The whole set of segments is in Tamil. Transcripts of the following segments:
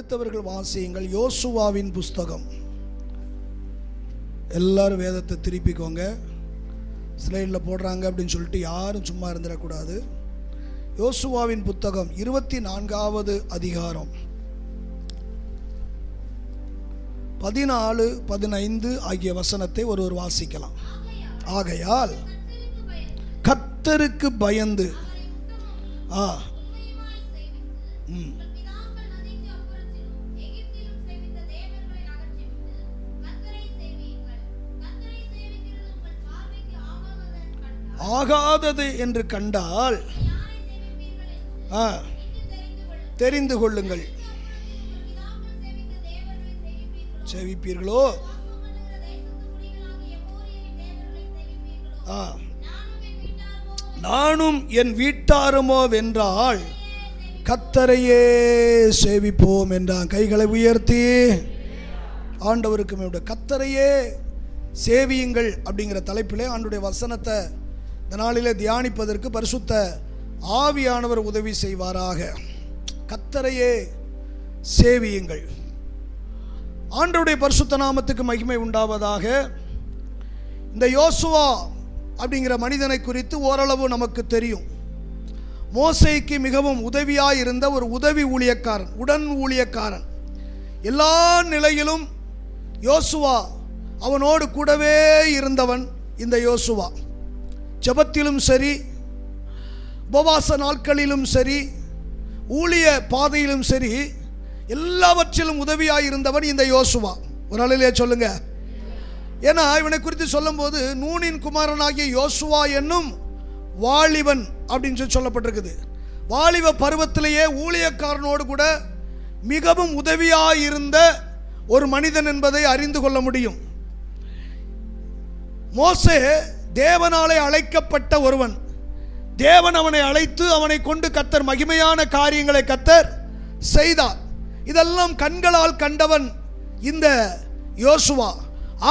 எடுத்தவர்கள் வாசியுங்கள். யோசுவாவின் புஸ்தகம். எல்லாரும் வேதத்தை திருப்பிக்கோங்க. ஸ்லைடில் போடுறாங்க அப்படின்னு சொல்லிட்டு யாரும் சும்மா இருந்துடக்கூடாது. யோசுவாவின் புத்தகம் 24வது அதிகாரம் 14, 15 ஆகிய வசனத்தை ஒருவர் வாசிக்கலாம். ஆகையால் கர்த்தருக்கு பயந்து ஆகாதது என்று கண்டால் தெரிந்து கொள்ளுங்கள். செவிப்பீர்களோ? நானும் என் வீட்டாருமோ வென்றால் கர்த்தரையே சேவிப்போம் என்றான். கைகளை உயர்த்தி ஆண்டவருக்கு கர்த்தரையே சேவியுங்கள் அப்படிங்கிற தலைப்பிலே ஆண்டுடைய வசனத்தை இந்த நாளிலே தியானிப்பதற்கு பரிசுத்த ஆவியானவர் உதவி செய்வாராக. கர்த்தரையே சேவியுங்கள். ஆண்டவருடைய பரிசுத்த நாமத்துக்கு மகிமை உண்டாவதாக. இந்த யோசுவா அப்படிங்கிற மனிதனை குறித்து ஓரளவு நமக்கு தெரியும். மோசேக்கு மிகவும் உதவியாய் இருந்த ஒரு உதவி ஊழியக்காரன், உடன் ஊழியக்காரன். எல்லா நிலையிலும் யோசுவா அவனோடு கூடவே இருந்தவன். இந்த யோசுவா ஜெபத்திலும் சரி, உபவாச நாட்களிலும் சரி, ஊழிய பாதையிலும் சரி, எல்லாவற்றிலும் உதவியாய் இருந்தவன் இந்த யோசுவா. ஒரு நாளிலே சொல்லுங்க. ஏன்னா இவனை குறித்து சொல்லும் போது நூனின் குமாரனாகிய யோசுவா என்னும் வாலிபன் அப்படின்னு சொல்லப்பட்டிருக்குது. வாலிப பருவத்திலேயே ஊழியக்காரனோடு கூட மிகவும் உதவியாய் இருந்த ஒரு மனிதன் என்பதை அறிந்து கொள்ள முடியும். மோசே தேவனாலே அழைக்கப்பட்ட ஒருவன். தேவன் அவனை அழைத்து அவனை கொண்டு கர்த்தர் மகிமையான காரியங்களை கர்த்தர் செய்தார். இதெல்லாம் கண்களால் கண்டவன் இந்த யோசுவா.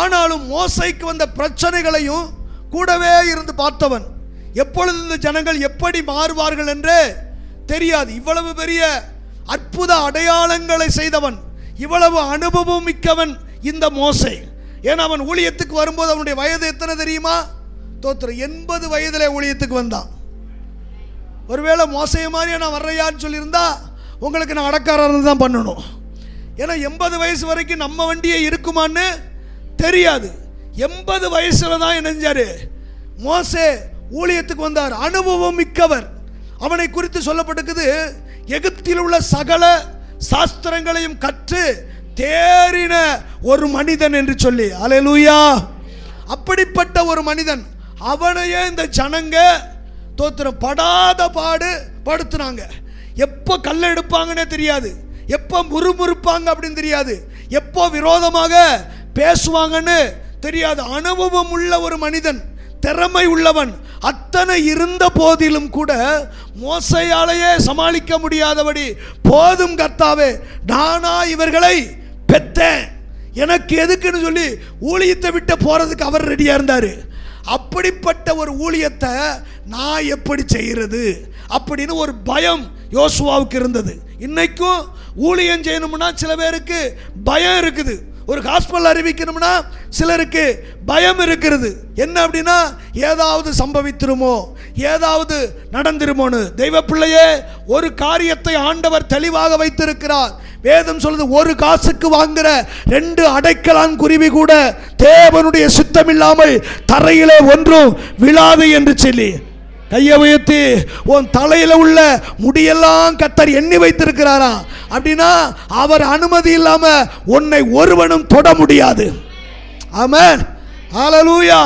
ஆனாலும் மோசைக்கு வந்த பிரச்சனைகளையும் கூடவே இருந்து பார்த்தவன். எப்பொழுது இந்த ஜனங்கள் எப்படி மாறுவார்கள் என்று தெரியாது. இவ்வளவு பெரிய அற்புத அடையாளங்களை செய்தவன், இவ்வளவு அனுபவம் மிக்கவன் இந்த மோசே. ஏன்னா அவன் ஊழியத்துக்கு வரும்போது அவனுடைய வயது எத்தனை தெரியுமா? 80 வயதிலே ஊழியத்துக்கு வந்தான். ஒருவேளை மோசைய மாதிரியே நான் வர்றையான்னு சொல்லியிருந்தா உங்களுக்கு நான் அடக்காரன்னு தான் பண்ணணும். ஏன்னா 80 வயசு வரைக்கும் நம்ம வண்டியே இருக்குமான்னு தெரியாது. 80 வயசுல தான் இணைஞ்சாரு மோசே ஊழியத்துக்கு வந்தார். அனுபவம் மிக்கவர். அவனை குறித்து சொல்லப்பட்டிருக்குது, எகிப்தில் உள்ள சகல சாஸ்திரங்களையும் கற்று தேறின ஒரு மனிதன் என்று சொல்லி. அல்லேலூயா. அப்படிப்பட்ட ஒரு மனிதன். அவனையே இந்த ஜனங்க தோத்திரம் படாத பாடு படுத்துனாங்க. எப்போ கல்லை எடுப்பாங்கன்னே தெரியாது, எப்போ முறுமுறுப்பாங்க அப்படின்னு தெரியாது, எப்போ விரோதமாக பேசுவாங்கன்னு தெரியாது. அனுபவம் உள்ள ஒரு மனிதன், திறமை உள்ளவன். அத்தனை இருந்த போதிலும் கூட மோசையாலேயே சமாளிக்க முடியாதபடி, போதும் கர்த்தாவே, நானா இவர்களை பெத்தேன், எனக்கு எதுக்குன்னு சொல்லி ஊழியத்தை விட்டு போறதுக்கு அவர் ரெடியா இருந்தாரு. அப்படிப்பட்ட ஒரு ஊழியத்தை நான் எப்படி செய்கிறது அப்படின்னு ஒரு பயம் யோசுவாவுக்கு இருந்தது. இன்னைக்கும் ஊழியம் செய்யணும்னா சில பேருக்கு பயம் இருக்குது. ஒரு காஸ்பல் அறிவிக்கணும்னா சிலருக்கு பயம் இருக்கிறது. என்ன அப்படின்னா ஏதாவது சம்பவித்திருமோ, ஏதாவது நடந்துருமோன்னு. தெய்வ பிள்ளையே, ஒரு காரியத்தை ஆண்டவர் தெளிவாக வைத்திருக்கிறார். வேதம் சொல்லுது, ஒரு காசுக்கு வாங்குற 2 அடைக்கலான் குருவி கூட தேவனுடைய சித்தம் இல்லாமல் தரையிலே ஒன்றும் விழாது என்று சொல்லி. கையை உயர்த்தி, உன் தலையில உள்ள முடியெல்லாம் கர்த்தர் எண்ணி வைத்திருக்கிறாரா அப்படின்னா அவர் அனுமதி இல்லாம உன்னை ஒருவனும் தொட முடியாது. ஆமென். ஹல்லேலூயா.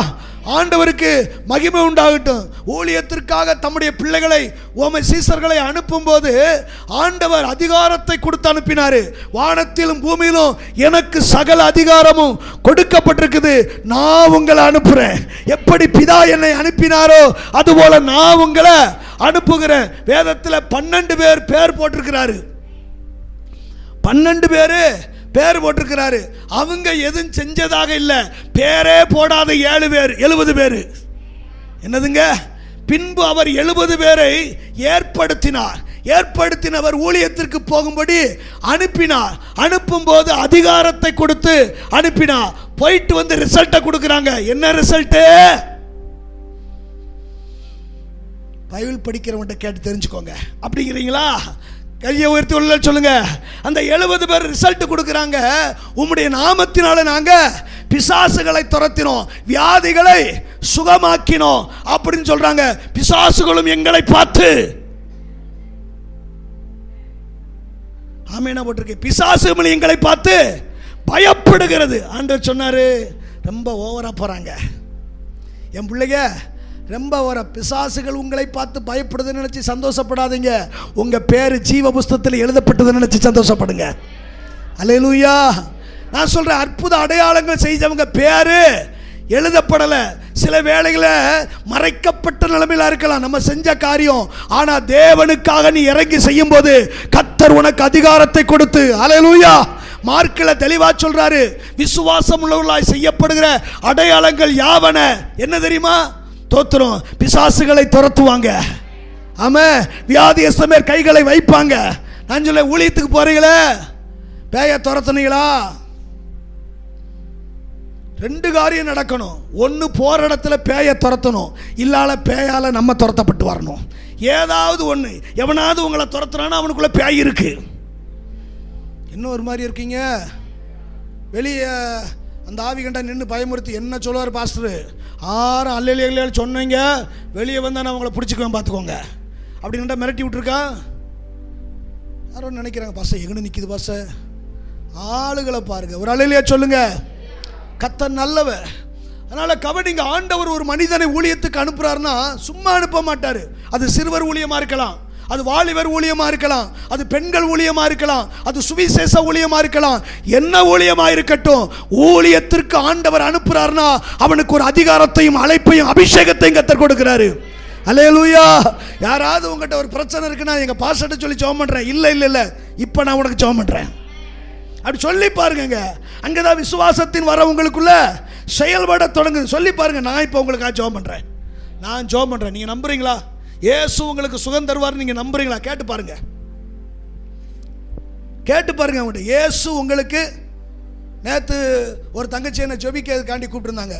ஆண்டவருக்கு மகிமை உண்டாகட்டும். ஊழியத்திற்காக தம்முடைய பிள்ளைகளை, உம்மை சீசர்களை அனுப்பும் போது ஆண்டவர் அதிகாரத்தை கொடுத்து அனுப்பினாரு. வானத்திலும் பூமியிலும் எனக்கு சகல அதிகாரமும் கொடுக்கப்பட்டிருக்குது, நான் உங்களை அனுப்புறேன். எப்படி பிதா என்னை அனுப்பினாரோ அதுபோல நான் உங்களை அனுப்புகிறேன். வேதத்தில் 12 பேர் பேர் போட்டிருக்கிறாரு. 12 பேரு பேர் போட்டிருக்கிறாரு. அவங்க எதுவும் செஞ்சதாக இல்லை. பேரே போடாத 7 பேர், 70 பேர். என்னதுங்க? பின்பு அவர் 70 பேரை ஏற்படுத்தினார். ஏற்படுத்தினவர் ஊழியத்திற்கு போகும்படி அனுப்பினார். அனுப்பும் போது அதிகாரத்தை கொடுத்து அனுப்பினார். போயிட்டு வந்து ரிசல்ட்டை கொடுக்குறாங்க. என்ன ரிசல்ட்டு? பைபிள் படிக்கிறவன்ட்ட கேட்டு தெரிஞ்சுக்கோங்க. அப்படிங்கிறீங்களா? கையை உயர்த்தி உள்ள சொல்லுங்க. அந்த 70 பேர் ரிசல்ட் கொடுக்குறாங்க. உம்முடைய நாமத்தினால நாங்க பிசாசுகளை துரத்தினோம், வியாதிகளை சுகமாக்கினோம் அப்படின்னு சொல்றாங்க. பிசாசுகளும் எங்களை பார்த்து ஆமென் போட்டிருக்கு. பிசாசுகளும் எங்களை பார்த்து பயப்படுகிறது. ஆண்டவர் சொன்னாரு, ரொம்ப ஓவரா போறாங்க என் பிள்ளைங்க, ரொம்ப ஓவரா. பிசாசுகள் உங்களை பார்த்து பயப்படுதுன்னு நினைச்சு சந்தோஷப்படாதீங்க. உங்க பேரு ஜீவ புஸ்தகத்தில் எழுதப்பட்டதுன்னு நினைச்சு சந்தோஷப்படுங்க. அல்லேலூயா. நான் சொல்றேன், அற்புத அடையாளங்கள் செய்தவங்க பேரு எழுதப்படல. சில வேளைகளில் மறைக்கப்பட்ட நிலைமையில இருக்கலாம் நம்ம செஞ்ச காரியம். ஆனா தேவனுக்காக நீ இறங்கி செய்யும் போது கர்த்தர் உனக்கு அதிகாரத்தை கொடுத்து, அல்லேலூயா, மார்க்கில் தெளிவா சொல்றாரு, விசுவாசம் உள்ளவர்களாய் செய்யப்படுகிற அடையாளங்கள் யாவன என்ன தெரியுமா? தோத்திரம், பிசாசுகளை துரத்துவாங்க. ஆமா, வியாதியஸ்தர் கைகளை வைப்பாங்க. நான் சொல்ல, ஊழியத்துக்கு போறீங்களே, பேய துரத்துனீங்களா? 2 காரியம் நடக்கணும். ஒன்று, போற இடத்துல பேய துரத்தணும், இல்லால பேயால நம்ம துரத்தப்பட்டு வரணும். ஏதாவது ஒன்று. எவனாவது உங்களை துரத்துறானா அவனுக்குள்ள பேய் இருக்கு. இன்னும் ஒரு மாதிரி இருக்கீங்க. வெளியே அந்த ஆவி கண்டா நின்று பயமுறுத்தி என்ன சொல்லுவார் பாஸ்டர்? 6 அல்லேலூயா சொன்னீங்க, வெளியே வந்தா நான் உங்களை பிடிச்சிக்குவேன் பார்த்துக்கோங்க அப்படின்னுட்டா மிரட்டி விட்டுருக்கா. யாரும் நினைக்கிறாங்க, பாஸ்டர் எங்கன்னு நிற்கிது பாஸ்டர்? ஆளுகளை பாருங்க. ஒரு அல்லேலூயா சொல்லுங்க. கர்த்தர் நல்லவர். அதனால கவனிங்க, ஆண்டவர் ஒரு மனிதனை ஊழியத்துக்கு அனுப்புறாருன்னா சும்மா அனுப்ப மாட்டாரு. அது சிறுவர் ஊழியமா இருக்கலாம், அது வாலிபர் ஊழியமா இருக்கலாம், அது பெண்கள் ஊழியமா இருக்கலாம், அது சுவிசேஷ ஊழியமா இருக்கலாம், என்ன ஊழியமா இருக்கட்டும். ஊழியத்திற்கு ஆண்டவர் அனுப்புறாருன்னா அவனுக்கு ஒரு அதிகாரத்தையும் அழைப்பையும் அபிஷேகத்தையும் கர்த்தர் கொடுக்கிறாரு. அல்லேலூயா. யாராவது உங்ககிட்ட ஒரு பிரச்சனை இருக்குன்னா எங்க பாஸ்டர்ட்ட சொல்லி ஜெபம் பண்றேன். இல்ல இப்ப நான் உனக்கு ஜெபம் பண்றேன் அப்படி சொல்லி பாருங்க. அங்கதான் விசுவாசத்தின் வர உங்களுக்குள்ள செயல்பட தொடங்குது. சொல்லி பாருங்க, நான் இப்ப உங்களுக்காக ஜெபம் பண்றேன், நான் ஜெபம் பண்றேன். நீங்க நம்புறீங்களா? இயேசு உங்களுக்கு சுகம் தருவார், நீங்க நம்புறீங்களா? கேட்டு பாருங்க, கேட்டு பாருங்க. அவங்கள்ட்ட இயேசு உங்களுக்கு நேற்று ஒரு தங்கச்சி என்ன ஜெபிக்கிறதுக்காண்டி கூப்பிட்டுருந்தாங்க.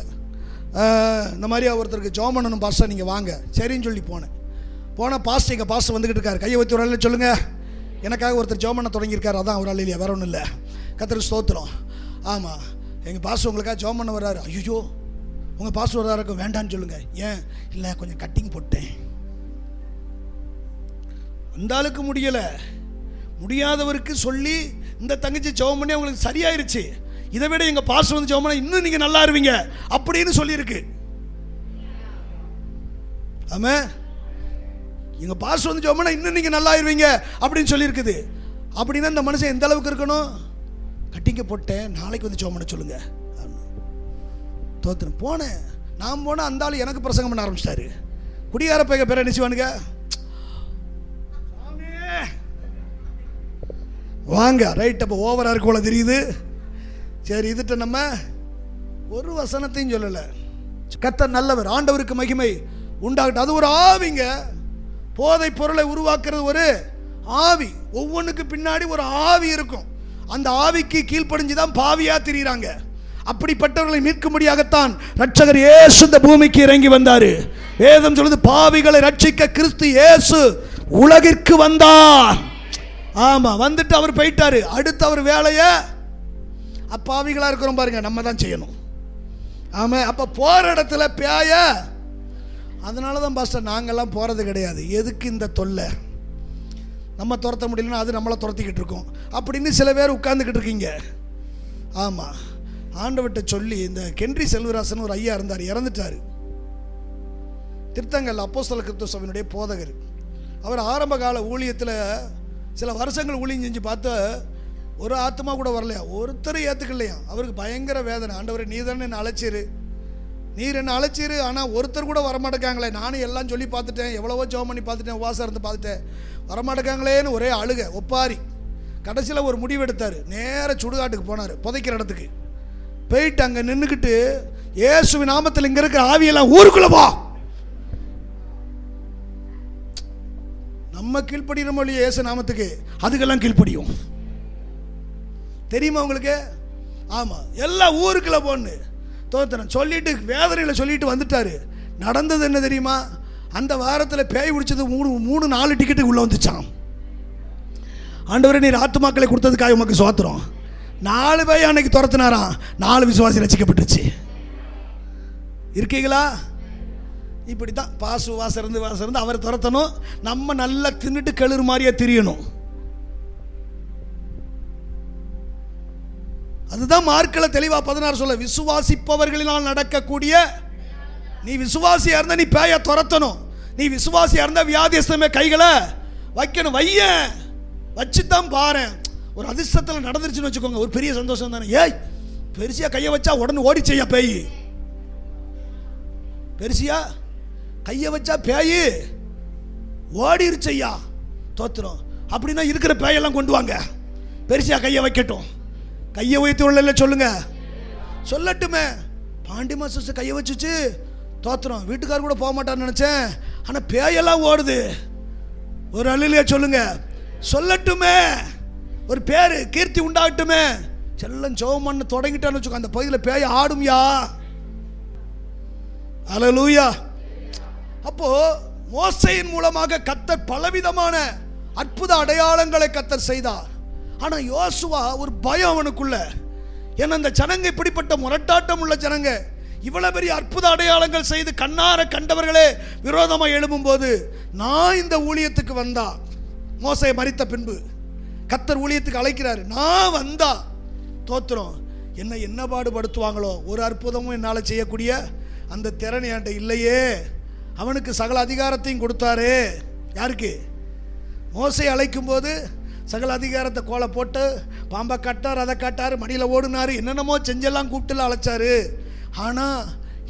இந்த மாதிரி ஒருத்தருக்கு ஜெபம் பண்ணணும் பாஸ்டர், நீங்கள் வாங்க. சரின்னு சொல்லி போனால் பாஸ்டர் எங்கள் பாஸ்டர் வந்துக்கிட்டு இருக்காரு. கையை வச்சு ஒரு ஆள் சொல்லுங்கள், எனக்காக ஒருத்தர் ஜெபம் பண்ண தொடங்கியிருக்காரு. அதான் ஒரு ஆள் இல்லையா, வேற ஒன்றும் இல்லை. கர்த்தருக்கு ஸ்தோத்திரம். ஆமாம், எங்கள் பாஸ்டர் உங்களுக்காக ஜெபம் பண்ண வர்றாரு. ஐயோ, உங்கள் பாஸ்டர் வர்றாரு இருக்கும், வேண்டான்னு சொல்லுங்கள். ஏன்? இல்லை, கொஞ்சம் கட்டிங் போட்டேன். அந்த ஆளுக்கு முடியலை, முடியாதவருக்கு சொல்லி இந்த தங்கச்சி ஜெபம் பண்ணி அவங்களுக்கு சரியாயிருச்சு. இதை விட எங்கள் பாஸ்டர் வந்து ஜெபம் பண்ணா இன்னும் நீங்கள் நல்லா இருவீங்க அப்படின்னு சொல்லியிருக்கு. ஆமா, எங்கள் பாஸ்டர் வந்து ஜெபம் பண்ணா இன்னும் நீங்கள் நல்லா இருவீங்க அப்படின்னு சொல்லியிருக்குது. அப்படின்னா இந்த மனுஷன் எந்த அளவுக்கு இருக்கணும்? கட்டிங்க போட்டேன், நாளைக்கு வந்து ஜெபம் பண்ண சொல்லுங்க. தோத்துறேன். போனேன், நான் போனேன், அந்த ஆள் எனக்கு பிரசங்கம் பண்ண ஆரம்பிச்சிட்டாரு. குடியார பையன் பேர நினைச்சுவானுங்க, வாங்க ரைட். அப்போ ஓவரா இருக்கு போல தெரியுது. சரி, இதுட்ட நம்ம ஒரு வசனத்தையும் சொல்லலை. கர்த்தர் நல்லவர், ஆண்டவருக்கு மகிமை உண்டாகட்டும். அது ஒரு ஆவிங்க, போதை பொருளை உருவாக்குறது ஒரு ஆவி. ஒவ்வொன்றுக்கு பின்னாடி ஒரு ஆவி இருக்கும். அந்த ஆவிக்கு கீழ்ப்படிஞ்சுதான் பாவியா திரிகிறாங்க. அப்படிப்பட்டவர்களை மீட்கும்படியாகத்தான் ரட்சகர் இயேசு இந்த பூமிக்கு இறங்கி வந்தாரு. வேதம் சொல்லுது, பாவிகளை ரட்சிக்க கிறிஸ்து இயேசு உலகிற்கு வந்தார். ஆமா, வந்துட்டு அவர் போயிட்டாரு. அடுத்து அவர் வேலையை அப்பாவிகளா இருக்கிறோம் பாருங்க, நம்ம தான் செய்யணும். ஆமா, அப்ப போற இடத்துல பேய. அதனாலதான் பாஸ்டர் நாங்கெல்லாம் போறது கிடையாது. எதுக்கு இந்த தொல்லை? நம்ம துரத்த முடியலன்னா அது நம்மளை துரத்திக்கிட்டு இருக்கோம் அப்படின்னு சில பேர் உட்கார்ந்துக்கிட்டு இருக்கீங்க. ஆமா, ஆண்டவர்கிட்ட சொல்லி, இந்த கென்றி செல்வராசன் ஒரு ஐயா இருந்தார், இறந்துட்டாரு. திருத்தங்கல் அப்போஸ்தல கிறிஸ்துவ சபையினுடைய போதகர். அவர் ஆரம்ப கால ஊழியத்தில் சில வருஷங்கள் ஊழியம் செஞ்சு பார்த்து ஒரு ஆத்மா கூட வரலையா, ஒருத்தர் ஏற்றுக்கலையா. அவருக்கு பயங்கர வேதனை. ஆண்டவரை நீ தானே என்ன அழைச்சிரு, நீர் என்ன அழைச்சிரு, ஆனால் ஒருத்தர் கூட வரமாட்டேங்காங்களே. நானும் எல்லாம் சொல்லி பார்த்துட்டேன், எவ்வளவோ ஜெபம் பண்ணி பார்த்துட்டேன், உபவாசம் இருந்து பார்த்துட்டேன், வரமாட்டேங்காங்களேன்னு ஒரே அழுக, ஒப்பாரி. கடைசியில் ஒரு முடிவு எடுத்தார். நேர சுடுகாட்டுக்கு போனார், புதைக்கிற இடத்துக்கு போயிட்டு அங்கே நின்றுக்கிட்டு, இயேசுவின் நாமத்தில் இங்கே இருக்கிற ஆவியெல்லாம் ஊருக்குள்ள வா. நம்ம கீழ்ப்படிகிற மொழி இயேசு நாமத்துக்கு, அதுக்கெல்லாம் கீழ்ப்படியும். தெரியுமா உங்களுக்கு? ஆமாம், எல்லா ஊருக்குள்ள போன்னு தோத்திரம் சொல்லிட்டு வேதனையில் சொல்லிட்டு வந்துட்டாரு. நடந்தது என்ன தெரியுமா? அந்த வாரத்தில் பேய் பிடிச்சது 3-4 டிக்கெட்டு உள்ளே வந்துச்சான். ஆண்டவரே நீர் ஆத்துமாக்களை கொடுத்ததுக்காக உமக்கு சோத்திரம். 4 பேய் அன்னைக்கு துரத்தினாராம், 4 விசுவாசி ரசிக்கப்பட்டுருச்சு. இருக்கீங்களா? இப்படி தான் வாசம் இருந்து அவரை துரத்தணும். நம்ம நல்லா தின்னுட்டு கெளுறு மாதிரியே திரியணும். அதுதான் மார்க்கில் தெளிவா 16 சொல்ல, விசுவாசிப்பவர்களினால் நடக்கக்கூடிய. நீ விசுவாசியா இருந்தா நீ பேய துரத்தணும். நீ விசுவாசியா இருந்தா வியாதியஸ்தமே கைகளை வைக்கணும். வச்சுதான் பாரு. ஒரு அதிர்ஷ்டத்தில் நடந்துருச்சுன்னு வச்சுக்கோங்க, ஒரு பெரிய சந்தோஷம் தானே. ஏய், பெருசியா கையை வச்சா உடனே ஓடி செய்ய பேய். பெருசியா கையை வச்சா பேய் ஓடிருச்சையா, தோத்துரும். அப்படின்னா இருக்கிற பேயெல்லாம் கொண்டு வாங்க, பெருசியா கையை வைக்கட்டும். கையை உயர்த்தி உள்ள சொல்லுங்க, சொல்லட்டுமே. பாண்டி மாஸ்டர்ஸ் கையை வச்சுச்சு, தோத்துறோம். வீட்டுக்காரர் கூட போக மாட்டான்னு நினைச்சேன், ஆனால் பேயெல்லாம் ஓடுது. ஒரு அழிலையா சொல்லுங்க, சொல்லட்டுமே. ஒரு பேரு கீர்த்தி உண்டாகட்டுமே. செல்லம் ஜெபம் பண்ண தொடங்கிட்டான்னு வச்சுக்கோ, அந்த பகுதியில் பேய ஆடும்யா. அல்லேலூயா. அப்போ மோசேயின் மூலமாக கர்த்தர் பலவிதமான அற்புத அடையாளங்களை கர்த்தர் செய்தார். ஆனா யோசுவா ஒரு பயம் அவனுக்குள்ள. ஏன்னா அந்த ஜனங்க இப்படிப்பட்ட முரட்டாட்டம் உள்ள ஜனங்க, இவ்வளவு பெரிய அற்புத அடையாளங்கள் செய்து கண்ணார கண்டவர்களே விரோதமாக எழும்பும் போது, நான் இந்த ஊழியத்துக்கு வந்தா, மோசே மரித்த பின்பு கர்த்தர் ஊழியத்துக்கு அழைக்கிறாரு, நான் வந்தா தோத்துறோம், என்ன பாடுபடுத்துவாங்களோ. ஒரு அற்புதமும் என்னால் செய்யக்கூடிய அந்த திறன் என்கிட்ட இல்லையே. அவனுக்கு சகல அதிகாரத்தையும் கொடுத்தாரு. யாருக்கு? மோசே அழைக்கும் போது சகல அதிகாரத்தை கோலை போட்டு பாம்பை காட்டார், அதை காட்டார், மடியில் ஓடுனார், என்னென்னமோ செஞ்செல்லாம் கூப்பிட்டுலாம் அழைச்சாரு. ஆனால்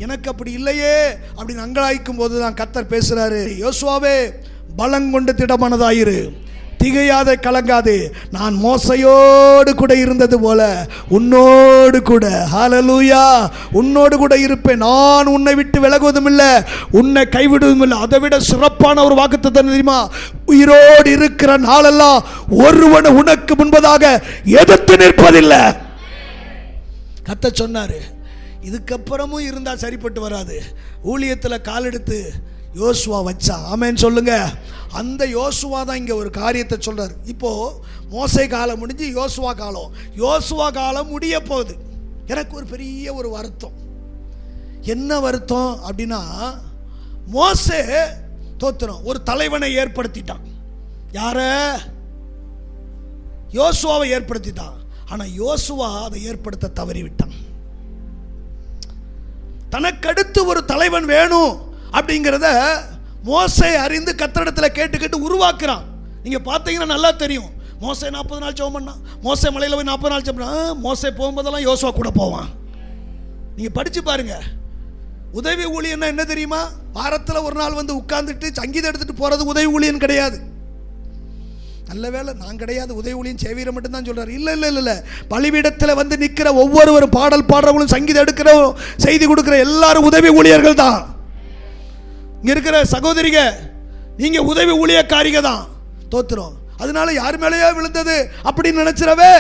எனக்கு அப்படி இல்லையே அப்படின்னு அங்கலாய்க்கும் போது தான் கர்த்தர் பேசுகிறாரு, யோசுவாவே பலங்கொண்டு திடமானதாயிரு, திகையாத கலங்காது, நான் மோசையோடு கூட இருந்தது போல உன்னோடு கூட, ஹல்லேலூயா, உன்னோடு கூட இருப்பேன். நான் உன்னை விட்டு விலகுவதும் இல்லை, உன்னை கைவிடுவதும் இல்லை. அதை விட சிறப்பான ஒரு வாக்குத்தத்தம் தெரியுமா? உயிரோடு இருக்கிற நாளெல்லாம் ஒருவன் உனக்கு முன்பதாக எதிர்த்து நிற்பதில்லை. கர்த்தர் சொன்னாரு. இதுக்கப்புறமும் இருந்தா சரிப்பட்டு வராது. ஊழியத்தில் காலெடுத்து யோசுவா வச்சா. ஆமென் சொல்லுங்க. அந்த யோசுவா தான் இங்கே ஒரு காரியத்தை சொல்றாரு. இப்போ மோசே காலம் முடிஞ்சு யோசுவா காலம் முடிய போகுது. எனக்கு ஒரு பெரிய ஒரு வருத்தம். என்ன வருத்தம் அப்படின்னா, மோசே தோத்திரம் ஒரு தலைவனை ஏற்படுத்திட்டான். யார? யோசுவாவை ஏற்படுத்திட்டான். ஆனா யோசுவா அதை ஏற்படுத்த தவறிவிட்டான். தனக்கடுத்து ஒரு தலைவன் வேணும் அப்படிங்கிறத மோசே அறிந்து கர்த்தரிடத்தில் கேட்டு உருவாக்குறான். நீங்க பார்த்தீங்கன்னா நல்லா தெரியும். மோசே 40 நாள் ஜெபம் பண்ணான். மோசே மலையில் போய் 40 நாள் ஜெபம் பண்ணான். மோசே போகும்போதெல்லாம் யோசுவா கூட போவான். நீங்க படிச்சு பாருங்க. உதவி ஊழியன்னா என்ன தெரியுமா? வாரத்தில் ஒரு நாள் வந்து உட்கார்ந்துட்டு சங்கீதம் எடுத்துட்டு போறது உதவி ஊழியன் கிடையாது. நல்ல வேலை நான் கிடையாது, உதவி ஊழியன் சேவீர மட்டும் தான் சொல்றாரு. இல்ல, பலிபீடத்தில் வந்து நிற்கிற ஒவ்வொருவரும், பாடல் பாடுறவங்களும், சங்கீதம் எடுக்கிறவங்க, செய்தி கொடுக்கிற எல்லாரும் உதவி ஊழியர்கள் தான். இங்க இருக்கிற சகோதரிக, நீங்க உதவி ஊழியக்காரிக தான். தோத்துறோம். அதனால யார் மேலேயோ விழுந்தது அப்படின்னு நினைச்சிடவே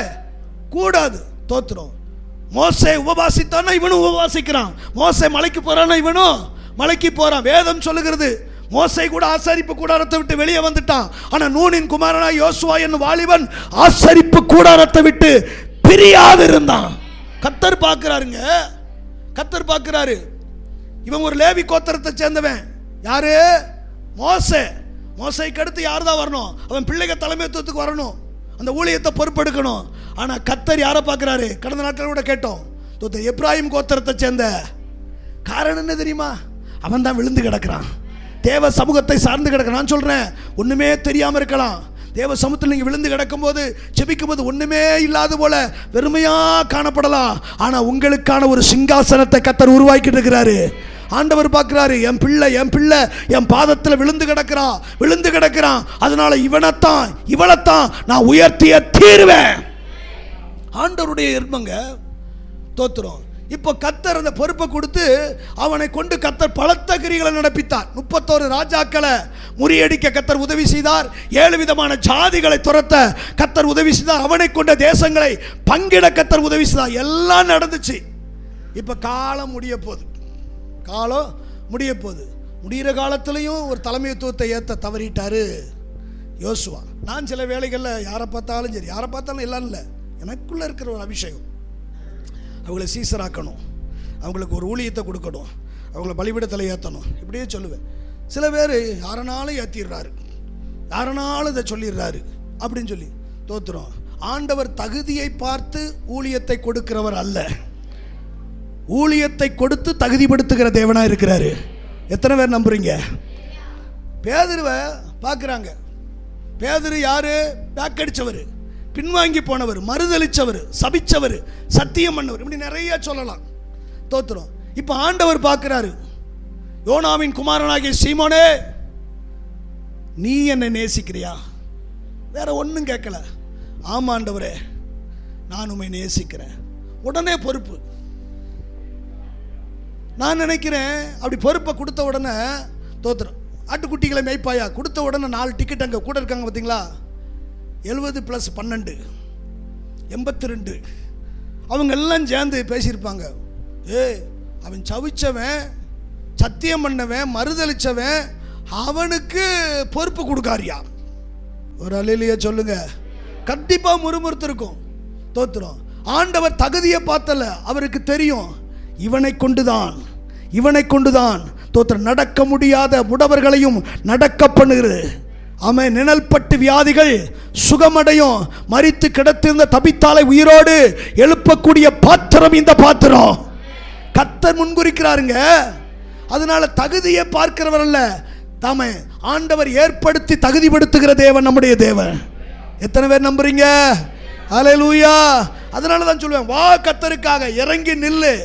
கூடாது. தோத்துறோம். மோசே உபவாசித்தானா இவனும் உபவாசிக்கிறான். மோசே மலைக்கு போறானா இவனும் மலைக்கு போறான். வேதம் சொல்லுகிறது, மோசே கூட ஆசரிப்பு கூடாரத்தை விட்டு வெளியே வந்துட்டான். ஆனா நூனின் குமாரனா யோசுவா என்னும் வாலிபன் ஆசரிப்பு கூடாரத்தை விட்டு பிரியாது இருந்தான். கர்த்தர் பார்க்கிறாருங்க. கர்த்தர் பார்க்கிறாரு. இவன் ஒரு லேவி கோத்திரத்தை சேர்ந்தவன். யாரு? மோசே. மோசைக்கு அடுத்து யார் தான் வரணும்? அவன் பிள்ளைகள் தலைமைத்துவத்துக்கு வரணும், அந்த ஊழியத்தை பொறுப்பெடுக்கணும். ஆனா கர்த்தர் யாரை பார்க்கிறாரு? கடந்த நாட்கள் கூட கேட்டோம். எப்ராயிம் கோத்திரத்தை சேர்ந்த. காரணம் என்ன தெரியுமா? அவன் தான் விழுந்து கிடக்கிறான், தேவ சமூகத்தை சார்ந்து கிடக்கிறான். நான் சொல்றேன், ஒண்ணுமே தெரியாம இருக்கலாம். தேவ சமூகத்தில் நீங்க விழுந்து கிடக்கும் போது, ஜெபிக்கும் போது ஒண்ணுமே இல்லாத போல வெறுமையா காணப்படலாம். ஆனா உங்களுக்கான ஒரு சிங்காசனத்தை கர்த்தர் உருவாக்கிட்டு இருக்கிறாரு. ஆண்டவர் பார்க்கிறாரு, என் பிள்ளை என் பாதத்தில் விழுந்து கிடக்கிறான். அதனால இவளைத்தான் நான் உயர்த்திய தீருவேன். ஆண்டவருடைய எர்மங்க. தோத்துறோம். இப்போ கத்தர் அந்த பொறுப்பை கொடுத்து அவனை கொண்டு கத்தர் பலத்த கிரிகளை நடப்பித்தார். 31 ராஜாக்களை முறியடிக்க கத்தர் உதவி செய்தார். 7 விதமான ஜாதிகளை துரத்த கத்தர் உதவி செய்தார். அவனை கொண்ட தேசங்களை பங்கிட கத்தர் உதவி செய்தார். எல்லாம் நடந்துச்சு. இப்போ காலம் முடிய போகுது. காலம் முடிய போகுது. முடிகிற காலத்திலையும் ஒரு தலைமைத்துவத்தை ஏற்ற தவறிட்டாரு யோசுவா. நான் சில வேளைகளில் யாரை பார்த்தாலும் சரி, யாரை பார்த்தாலும் எல்லாம் இல்லை, எனக்குள்ளே இருக்கிற ஒரு அபிஷேகம், அவங்கள சீசராக்கணும், அவங்களுக்கு ஒரு ஊழியத்தை கொடுக்கணும், அவங்கள பலிபீடத்தில் ஏற்றணும், இப்படியே சொல்லுவேன். சில பேர் யாரனாலும் ஏற்றிடுறாரு, யாரனாலும் இதை சொல்லிடுறாரு அப்படின்னு சொல்லி தோத்துறோம். ஆண்டவர் தகுதியை பார்த்து ஊழியத்தை கொடுக்கிறவர் அல்ல, ஊழியத்தை கொடுத்து தகுதிப்படுத்துகிற தேவனாக இருக்கிறாரு. எத்தனை பேர் நம்புறீங்க? பேதுருவை பார்க்குறாங்க. பேதுரு யாரு? பேக்கடிச்சவர், பின்வாங்கி போனவர், மறுதளிச்சவர், சபிச்சவர், சத்தியம் பண்ணவர், இப்படி நிறைய சொல்லலாம். தோத்துறோம். இப்போ ஆண்டவர் பார்க்கிறாரு. யோனாவின் குமாரனாகிய சீமோனே, நீ என்னை நேசிக்கிறியா? வேற ஒன்றும் கேட்கல. ஆமா ஆண்டவரே, நான் உம்மை நேசிக்கிறேன். உடனே பொறுப்பு. நான் நினைக்கிறேன் அப்படி பொறுப்பை கொடுத்த உடனே தோத்துறோம். ஆட்டுக்குட்டிகளை மேய்ப்பாயா கொடுத்த உடனே 4 டிக்கெட் அங்கே கூட இருக்காங்க பார்த்தீங்களா? 70 + 12 82. அவங்க எல்லாம் சேர்ந்து பேசியிருப்பாங்க. அவன் சவிச்சவன், சத்தியம் பண்ணவன், மறுதளிச்சவன், அவனுக்கு பொறுப்பு கொடுக்காரியா? ஒரு அல்லேலூயா சொல்லுங்க. கண்டிப்பா முறுமுறுத்து இருக்கும். தோத்துறோம். ஆண்டவர் தகுதியை பார்த்தல, அவருக்கு தெரியும் இவனை கொண்டுதான் தோத்திரம் நடக்க முடியாத முடவர்களையும் நடக்க பண்ணுகிறது. ஆமென். நிழல்பட்டு வியாதிகள் சுகமடையும். மரித்து கிடத்திருந்த தபித்தாலை உயிரோடு எழுப்பக்கூடிய பாத்திரம் இந்த பாத்திரம். கர்த்தர் முன்குறிக்கிறாருங்க. அதனால தகுதியை பார்க்கிறவர் அல்ல, தாமே ஆண்டவர் ஏற்படுத்தி தகுதிப்படுத்துகிற தேவன் நம்முடைய தேவன். எத்தனை பேர் நம்புறீங்க? ஹல்லேலூயா. அதனால தான் சொல்லுவேன், வா கர்த்தருக்காக இறங்கி நில்லு.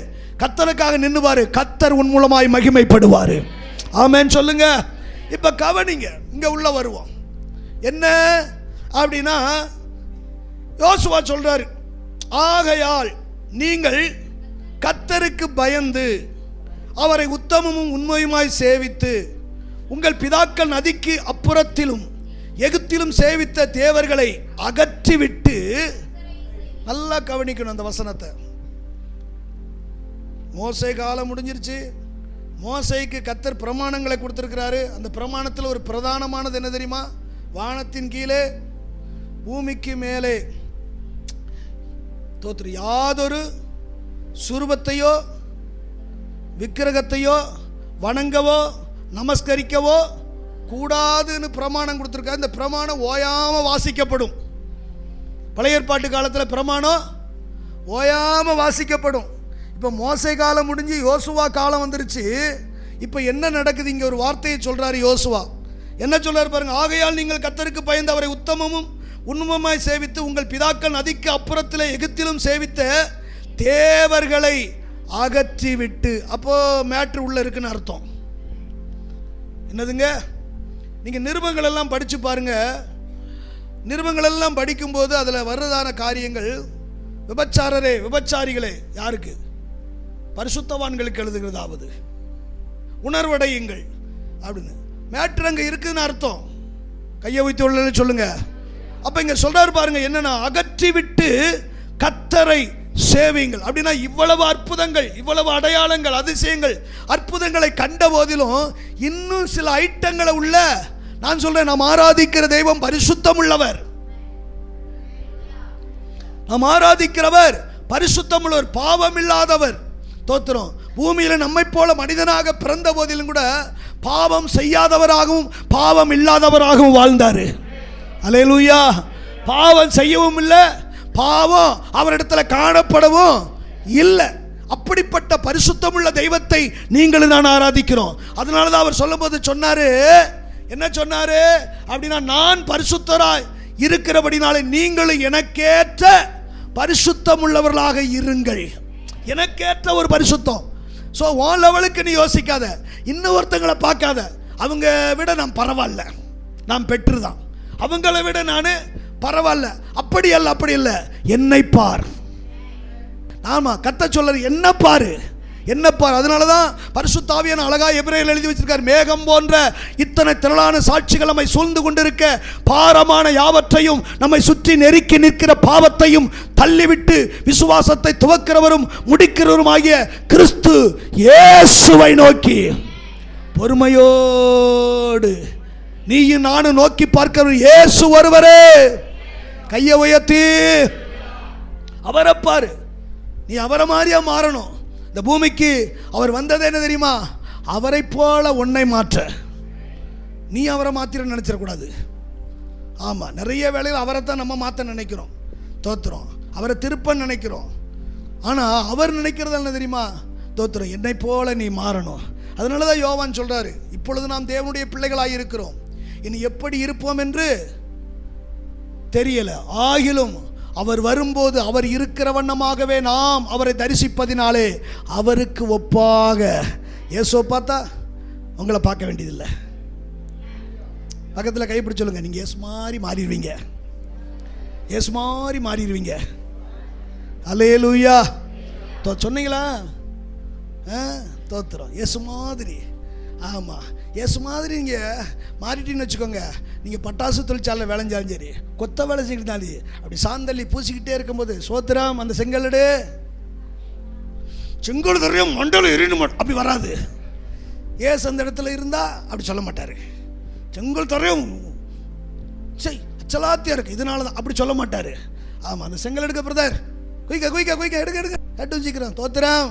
கர்த்தருக்காக நின்னுவாரு, கர்த்தர் உன் மூலமாய் மகிமைப்படுவாரு. ஆமென் சொல்லுங்க. இப்ப கவனிங்க, இங்க உள்ள வருவோம். என்ன அப்படின்னா, யோசுவா சொல்றாரு, ஆகையால் நீங்கள் கர்த்தருக்கு பயந்து அவரை உத்தமமும் உண்மையுமாய் சேவித்து உங்கள் பிதாக்கள் நதிக்கு அப்புறத்திலும் எகிப்திலும் சேவித்த தேவர்களை அகற்றிவிட்டு, நல்லா கவனிக்கணும் அந்த வசனத்தை. மோசே காலம் முடிஞ்சிருச்சு. மோசேக்கு கர்த்தர் பிரமாணங்களை கொடுத்திருக்கிறாரு. அந்த பிரமாணத்தில் ஒரு பிரதானமானது என்ன தெரியுமா? வானத்தின் கீழே பூமிக்கு மேலே தோற்று யாதொரு சுரூபத்தையோ விக்கிரகத்தையோ வணங்கவோ நமஸ்கரிக்கவோ கூடாதுன்னு பிரமாணம் கொடுத்துருக்காரு. இந்த பிரமாணம் ஓயாம வாசிக்கப்படும். பழைய ஏற்பாட்டு காலத்தில் பிரமாணம் ஓயாம வாசிக்கப்படும். இப்போ மோசே காலம் முடிஞ்சு யோசுவா காலம் வந்துருச்சு. இப்போ என்ன நடக்குது? இங்கே ஒரு வார்த்தையை சொல்றாரு யோசுவா. என்ன சொல்றாரு பாருங்க. ஆகையால் நீங்கள் கர்த்தருக்கு பயந்து அவரை உத்தமமும் உண்மையுமாய் சேவித்து உங்கள் பிதாக்கள் நதிக்கு அப்புறத்தில் எகிப்திலும் சேவித்த தேவர்களை அகற்றி விட்டு. அப்போ மேட்ரு உள்ள இருக்குன்னு அர்த்தம். என்னதுங்க? நீங்க நிருபங்கள் எல்லாம் படிச்சு பாருங்க. நிருபங்கள் எல்லாம் படிக்கும்போது அதில் வர்றதான காரியங்கள், விபச்சாரரே விபச்சாரிகளே, யாருக்கு? பரிசுத்தவான்களுக்கு எழுதுகிறதாவது உணர்வடையுங்கள் அப்படின்னு மேட்ரு அங்கே இருக்குன்னு அர்த்தம். கையை வைத்து உள்ள சொல்லுங்க. அப்ப இங்க சொல்றாரு பாருங்க, என்னன்னா அகற்றி விட்டு கர்த்தரை சேவிங்கள் அப்படின்னா, இவ்வளவு அற்புதங்கள், இவ்வளவு அடையாளங்கள், அதிசயங்கள், அற்புதங்களை கண்ட போதிலும் இன்னும் சில ஐட்டங்களை உள்ள. நான் சொல்றேன், நாம் ஆராதிக்கிற தெய்வம் பரிசுத்தம் உள்ளவர். நாம் ஆராதிக்கிறவர் பரிசுத்தம் உள்ளவர், பாவம் இல்லாதவர். தோத்திரம். பூமியில நம்மை போல மனிதனாக பிறந்த போதிலும் கூட பாவம் செய்யாதவராகவும் பாவம் இல்லாதவராகவும் வாழ்ந்தாரு. அல்லேலூயா. பாவம் செய்யவும் இல்லை, பாவம் அவரிடத்துல காணப்படவும் இல்லை. அப்படிப்பட்ட பரிசுத்தமுள்ள தெய்வத்தை நீங்களும் நான் ஆராதிக்கிறோம். அதனாலதான் அவர் சொல்லும் போது சொன்னாரு, என்ன சொன்னாரு அப்படின்னா, நான் பரிசுத்தராய் இருக்கிறபடினாலே நீங்களும் எனக்கேற்ற பரிசுத்தம் உள்ளவர்களாக இருங்கள். எனக்கேற்ற ஒரு பரிசுத்தம். ஸோ உன் லெவலுக்கு நீ யோசிக்காத, இன்னொருத்தங்களை பார்க்காத. அவங்க விட நான் பரவாயில்ல, நான் பெற்றுதான். அவங்கள விட நான் பரவாயில்ல, அப்படி அல்ல, அப்படி இல்லை. என்னை பார். ஆமா, கர்த்தர் சொல்றாரு, என்ன பாரு, என்ன பாரு. அதனாலதான் பரிசுத்த ஆவியான அழகா எபிரேயர்ல எழுதி வச்சிருக்காரு, மேகம் போன்ற இத்தனை திரளான சாட்சிகள் நம்மை சூழ்ந்து கொண்டிருக்க, பாரமான யாவற்றையும் நம்மை சுற்றி நெருக்கி நிற்கிற பாவத்தையும் தள்ளிவிட்டு விசுவாசத்தை துவக்கிறவரும் முடிக்கிறவரும் ஆகிய கிறிஸ்து இயேசுவை நோக்கி பொறுமையோடு நீயும் நானும் நோக்கி பார்க்கிறவர் இயேசு ஒருவரே. கையை உயர்த்தி அவரை பாரு. நீ அவரை மாதிரியா மாறணும். இந்த பூமிக்கு அவர் வந்தது என்ன தெரியுமா? அவரை போல உன்னை மாற்ற. நீ அவரை மாத்திர நினைச்சிடக்கூடாது. ஆமா, நிறைய வேளையில் அவரை தான் நம்ம மாற்ற நினைக்கிறோம், தோத்துறோம். அவரை திருப்ப நினைக்கிறோம். ஆனா அவர் நினைக்கிறது என்ன தெரியுமா? தோத்துறோம், என்னை போல நீ மாறணும். அதனாலதான் யோவான் சொல்றாரு, இப்பொழுது நாம் தேவனுடைய பிள்ளைகளாய் இருக்கிறோம், இனி எப்படி இருப்போம் என்று தெரியல, ஆகிலும் அவர் வரும்போது அவர் இருக்கிற வண்ணமாகவே நாம் அவரை தரிசிப்பதினாலே அவருக்கு ஒப்பாக. இயேசுவை பார்த்தா உங்களை பார்க்க வேண்டியதில்லை. பக்கத்தில் கைப்பிடி சொல்லுங்க, நீங்க இயேசு மாதிரி மாறிடுவீங்க, இயேசு மாதிரி மாறிடுவீங்க. அல்லேலூயா. சொன்னீங்களா? தோத்துறோம். இயேசு மாதிரி. ஆமாம், இயேசு மாதிரி நீங்கள் மாறிட்டீங்கன்னு வச்சுக்கோங்க. நீங்கள் பட்டாசு தொழிற்சாலை வேலைஞ்சாலும் சரி, கொத்த வேலை செஞ்சுக்கிட்டாலும் சரி, அப்படி சாந்தள்ளி பூசிக்கிட்டே இருக்கும்போது சோத்திரம் அந்த செங்கலடு செங்கல் தெரியும் மண்டலம் எரியும் அப்படி வராது. ஏசு அந்த இடத்துல இருந்தால் அப்படி சொல்ல மாட்டார். செங்கல் தெரியும் சரி அச்சலாத்தியா இருக்கு, இதனால தான் அப்படி சொல்ல மாட்டார். ஆமாம், அந்த செங்கல் எடுக்க பிரதர், குயிக்க குயிக்க குயிக்க எடுக்க எடுக்க கட்டு வச்சுக்கிறோம். தோத்திரம்